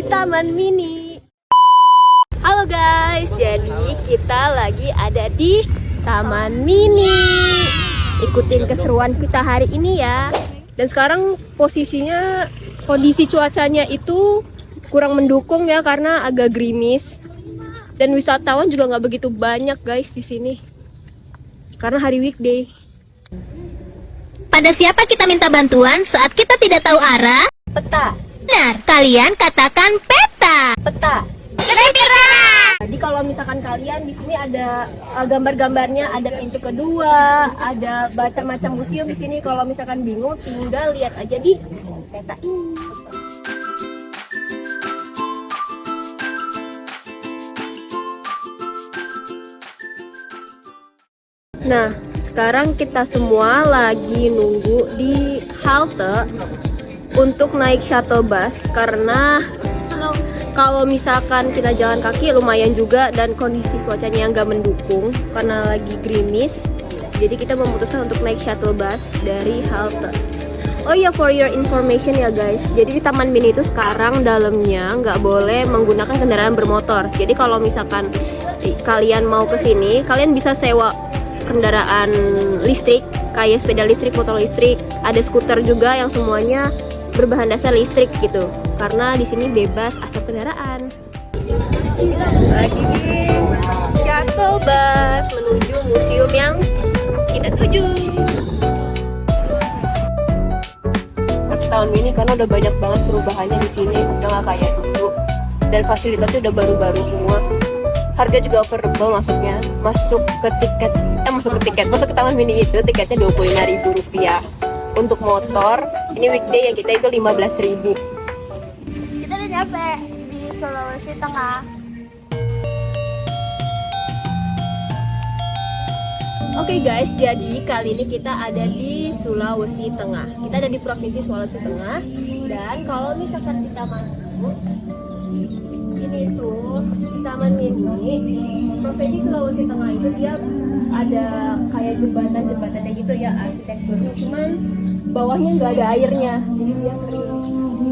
Taman Mini. Halo guys, jadi kita lagi ada di Taman Mini. Ikutin keseruan kita hari ini ya. Dan sekarang posisinya, kondisi cuacanya itu kurang mendukung ya karena agak gerimis. Dan wisatawan juga nggak begitu banyak guys di sini. Karena hari weekday. Pada siapa kita minta bantuan saat kita tidak tahu arah? Peta. Benar, kalian katakan peta. Peta. Jadi kalau misalkan kalian di sini ada gambar-gambarnya, ada pintu kedua, ada macam-macam museum di sini. Kalau misalkan bingung, tinggal lihat aja di peta ini. Nah, sekarang kita semua lagi nunggu di halte untuk naik shuttle bus karena kalau misalkan kita jalan kaki lumayan juga dan kondisi cuacanya yang gak mendukung karena lagi gerimis. Jadi kita memutuskan untuk naik shuttle bus dari halte. Oh iya, for your information ya guys, jadi di Taman Mini itu sekarang dalamnya nggak boleh menggunakan kendaraan bermotor. Jadi kalau misalkan kalian mau ke sini, kalian bisa sewa kendaraan listrik kayak sepeda listrik, motor listrik, ada skuter juga yang semuanya berbahan dasar listrik gitu. Karena di sini bebas asap kendaraan. Lagi di shuttle bus menuju museum yang kita tuju. Tahun ini karena udah banyak banget perubahannya di sini, udah nggak kayak dulu. Dan fasilitasnya udah baru-baru semua. Harga juga affordable masuknya. Masuk ke Taman Mini itu tiketnya Rp25.000. Untuk motor, ini weekday ya kita itu 15.000. Kita udah nyampe di Sulawesi Tengah. Oke guys, jadi kali ini kita ada di Sulawesi Tengah. Kita ada di Provinsi Sulawesi Tengah. Dan kalau misalkan kita masuk ini tuh di Taman Mini Provinsi Sulawesi Tengah itu dia ada kayak jembatan-jembatannya gitu ya, arsitekturnya, cuman bawahnya nggak ada airnya, jadi dia kering.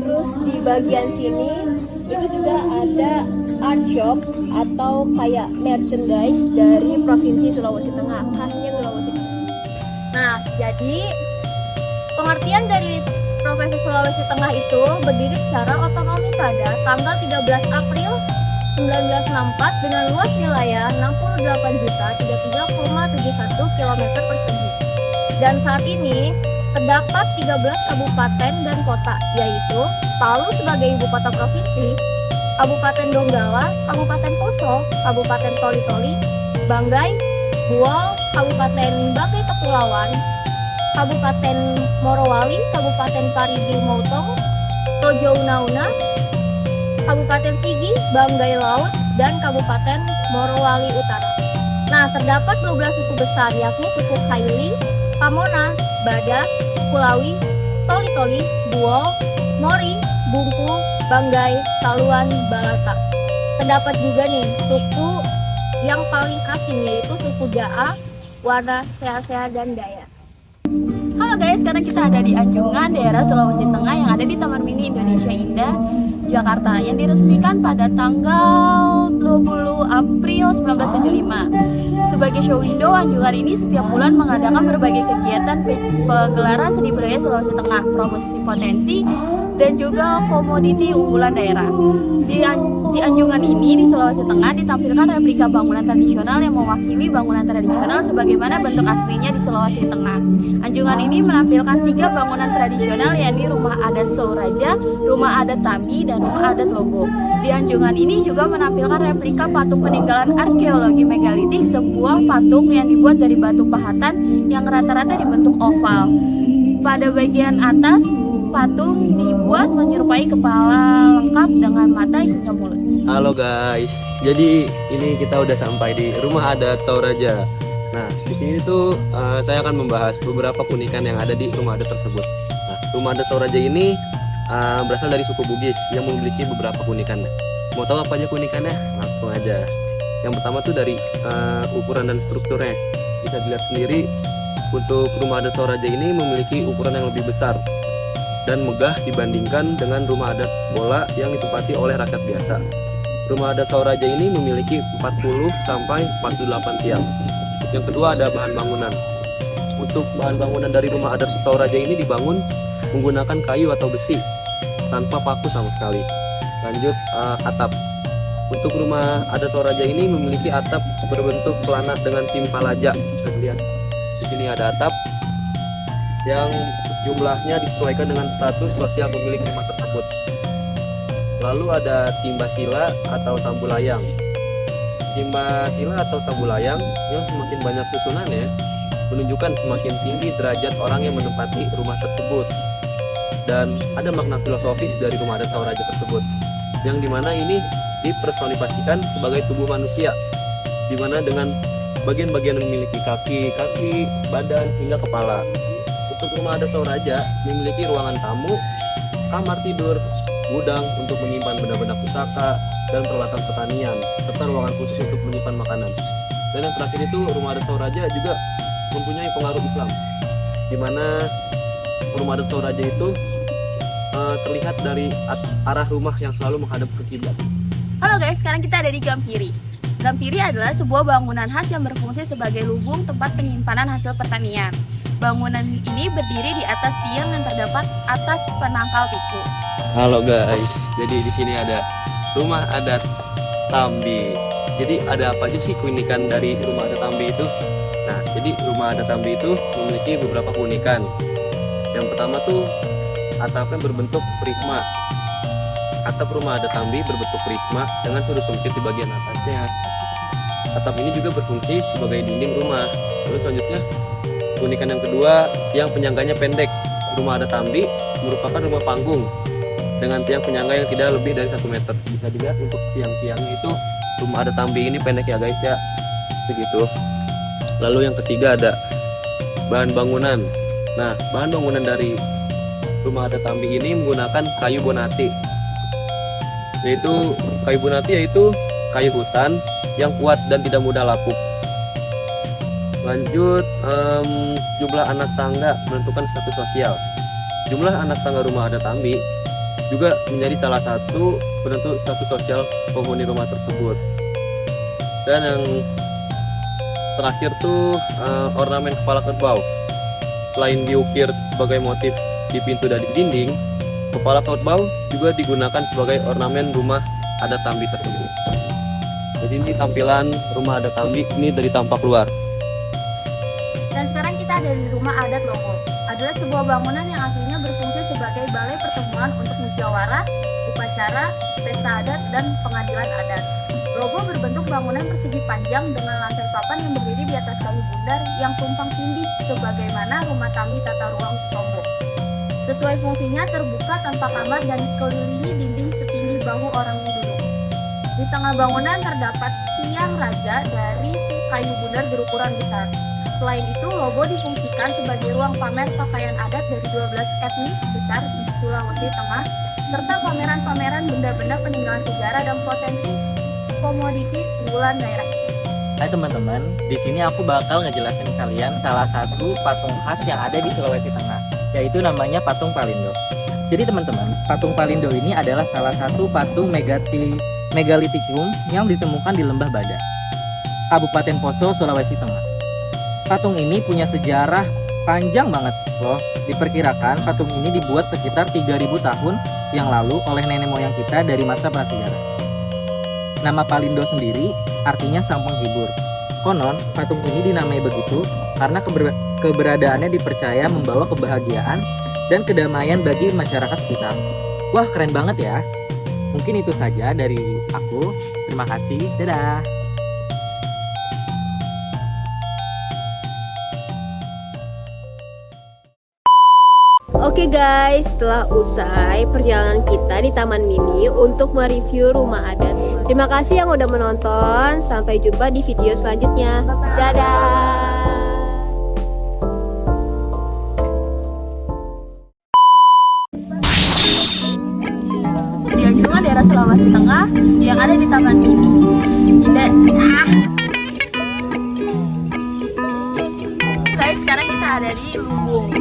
Terus di bagian sini itu juga ada art shop atau kayak merchandise dari Provinsi Sulawesi Tengah, khasnya Sulawesi Tengah. Nah, jadi pengertian dari Provinsi Sulawesi Tengah itu berdiri secara otonomi pada tanggal 13 April 1964 dengan luas wilayah 68.033,71 km persegi. Dan saat ini terdapat 13 kabupaten dan kota, yaitu Palu sebagai ibu kota provinsi, Kabupaten Donggala, Kabupaten Poso, Kabupaten Toli-Toli, Banggai, Buol, Kabupaten Banggai Kepulauan, Kabupaten Morowali, Kabupaten Parigi Motong, Tojo Una-Una, Kabupaten Sigi, Banggai Laut, dan Kabupaten Morowali Utara. Nah, terdapat 12 suku besar yakni suku Kaili, Pamona, Badak, Kulawi, Toli-Toli, Buol, Mori, Bungku, Banggai, Saluan, Balata. Terdapat juga nih suku yang paling asing yaitu suku Jaa, Wana, Sea-Sea, dan Dayak. Halo guys, sekarang kita ada di Anjungan, daerah Sulawesi Tengah yang ada di Taman Mini Indonesia Indah, Jakarta, yang diresmikan pada tanggal 20 April 1975. Sebagai show window, Anjungan ini setiap bulan mengadakan berbagai kegiatan pegelaran seni budaya Sulawesi Tengah, promosi potensi, dan juga komoditi unggulan daerah. Di Anjungan ini di Sulawesi Tengah ditampilkan replika bangunan tradisional yang mewakili bangunan tradisional sebagaimana bentuk aslinya di Sulawesi Tengah. Anjungan ini menampilkan 3 bangunan tradisional yakni Rumah Adat Souraja, Rumah Adat Tambi, dan Rumah Adat Lombok. Di Anjungan ini juga menampilkan replika patung peninggalan arkeologi megalitik, sebuah patung yang dibuat dari batu pahatan yang rata-rata dibentuk oval. Pada bagian atas patung dibuat menyerupai kepala lengkap dengan mata hingga mulut. Halo guys, jadi ini kita udah sampai di Rumah Adat Souraja. Nah, di sini tuh saya akan membahas beberapa keunikan yang ada di rumah adat tersebut. Nah, Rumah Adat Souraja ini berasal dari suku Bugis yang memiliki beberapa keunikan. Mau tahu apa aja keunikannya? Langsung aja. Yang pertama tuh dari ukuran dan strukturnya. Bisa dilihat sendiri, untuk Rumah Adat Souraja ini memiliki ukuran yang lebih besar. dan megah dibandingkan dengan rumah adat bola yang ditempati oleh rakyat biasa. Rumah adat Sauraja ini memiliki 40 sampai 48 tiang. Yang kedua ada bahan bangunan. Untuk bahan bangunan dari rumah adat Sauraja ini dibangun menggunakan kayu atau besi tanpa paku sama sekali. Lanjut atap. Untuk rumah adat Sauraja ini memiliki atap berbentuk pelana dengan timpalaja. Bisa dilihat. Di sini ada atap yang jumlahnya disesuaikan dengan status sosial pemilik rumah tersebut. Lalu ada timba sila atau tambulayang. Timba sila atau tambulayang yang semakin banyak susunannya menunjukkan semakin tinggi derajat orang yang menempati rumah tersebut. Dan ada makna filosofis dari rumah adat Sauraja tersebut, yang dimana ini dipersonifikasikan sebagai tubuh manusia, dimana dengan bagian-bagian yang memiliki kaki, badan, hingga kepala. Untuk rumah adat Sauraja memiliki ruangan tamu, kamar tidur, gudang untuk menyimpan benda-benda pusaka dan peralatan pertanian, serta ruangan khusus untuk menyimpan makanan. Dan yang terakhir itu rumah adat Sauraja juga mempunyai pengaruh Islam, di mana rumah adat Sauraja itu terlihat dari arah rumah yang selalu menghadap ke kiblat. Halo guys, sekarang kita ada di Gampiri. Gampiri adalah sebuah bangunan khas yang berfungsi sebagai lubung tempat penyimpanan hasil pertanian. Bangunan ini berdiri di atas tiang yang terdapat atas penangkal tikus. Halo guys, jadi di sini ada rumah adat Tambi. Jadi ada apa aja sih keunikan dari rumah adat Tambi itu? Nah, jadi rumah adat Tambi itu memiliki beberapa keunikan. Yang pertama tuh atapnya berbentuk prisma. Atap rumah adat Tambi berbentuk prisma dengan sudut sempit di bagian atasnya. Atap ini juga berfungsi sebagai dinding rumah. Lalu selanjutnya keunikan yang kedua yang penyangganya pendek. Rumah adat Tambi merupakan rumah panggung dengan tiang penyangga yang tidak lebih dari 1 meter. Bisa dilihat untuk tiang-tiangnya itu rumah adat Tambi ini pendek ya guys ya. Begitu. Lalu yang ketiga ada bahan bangunan. Nah, bahan bangunan dari rumah adat Tambi ini menggunakan kayu bonati. Yaitu kayu bonati yaitu kayu hutan yang kuat dan tidak mudah lapuk. Lanjut, jumlah anak tangga menentukan status sosial. Jumlah anak tangga rumah adat Tambi juga menjadi salah satu penentu status sosial penghuni rumah tersebut. Dan yang terakhir tuh ornamen kepala kerbau. Selain diukir sebagai motif di pintu dan di dinding, kepala kerbau juga digunakan sebagai ornamen rumah adat Tambi tersebut. Jadi ini tampilan rumah adat Tambi ini dari tampak luar. Dan sekarang kita ada di rumah adat Logo. Adalah sebuah bangunan yang aslinya berfungsi sebagai balai pertemuan untuk musyawarah, upacara, pesta adat, dan pengadilan adat. Logo berbentuk bangunan persegi panjang dengan lantai papan yang berdiri di atas kayu bundar yang tumpang tindih sebagaimana rumah Tambi tata ruang Lombok. Sesuai fungsinya terbuka tanpa kamar dan dikelilingi dinding setinggi bahu orang duduk. Di tengah bangunan terdapat tiang raja dari kayu bundar berukuran besar. Selain itu, Logo difungsikan sebagai ruang pamer pakaian adat dari 12 etnis besar di Sulawesi Tengah, serta pameran-pameran benda-benda peninggalan sejarah dan potensi komoditi unggulan daerah. Hai teman-teman, di sini aku bakal ngejelasin kalian salah satu patung khas yang ada di Sulawesi Tengah, yaitu namanya patung Palindo. Jadi teman-teman, patung Palindo ini adalah salah satu patung megalitikum yang ditemukan di Lembah Bada, Kabupaten Poso, Sulawesi Tengah. Patung ini punya sejarah panjang banget loh. Diperkirakan patung ini dibuat sekitar 3000 tahun yang lalu oleh nenek moyang kita dari masa prasejarah. Nama Palindo sendiri artinya sang penghibur. Konon, patung ini dinamai begitu karena keberadaannya dipercaya membawa kebahagiaan dan kedamaian bagi masyarakat sekitar. Wah, keren banget ya. Mungkin itu saja dari aku. Terima kasih. Dadah. Oke guys, setelah usai perjalanan kita di Taman Mini untuk mereview rumah adat. Terima kasih yang udah menonton. Sampai jumpa di video selanjutnya. Dadah. Di Anjungan daerah Sulawesi Tengah yang ada di Taman Mini. Guys, sekarang kita ada di Lumbung.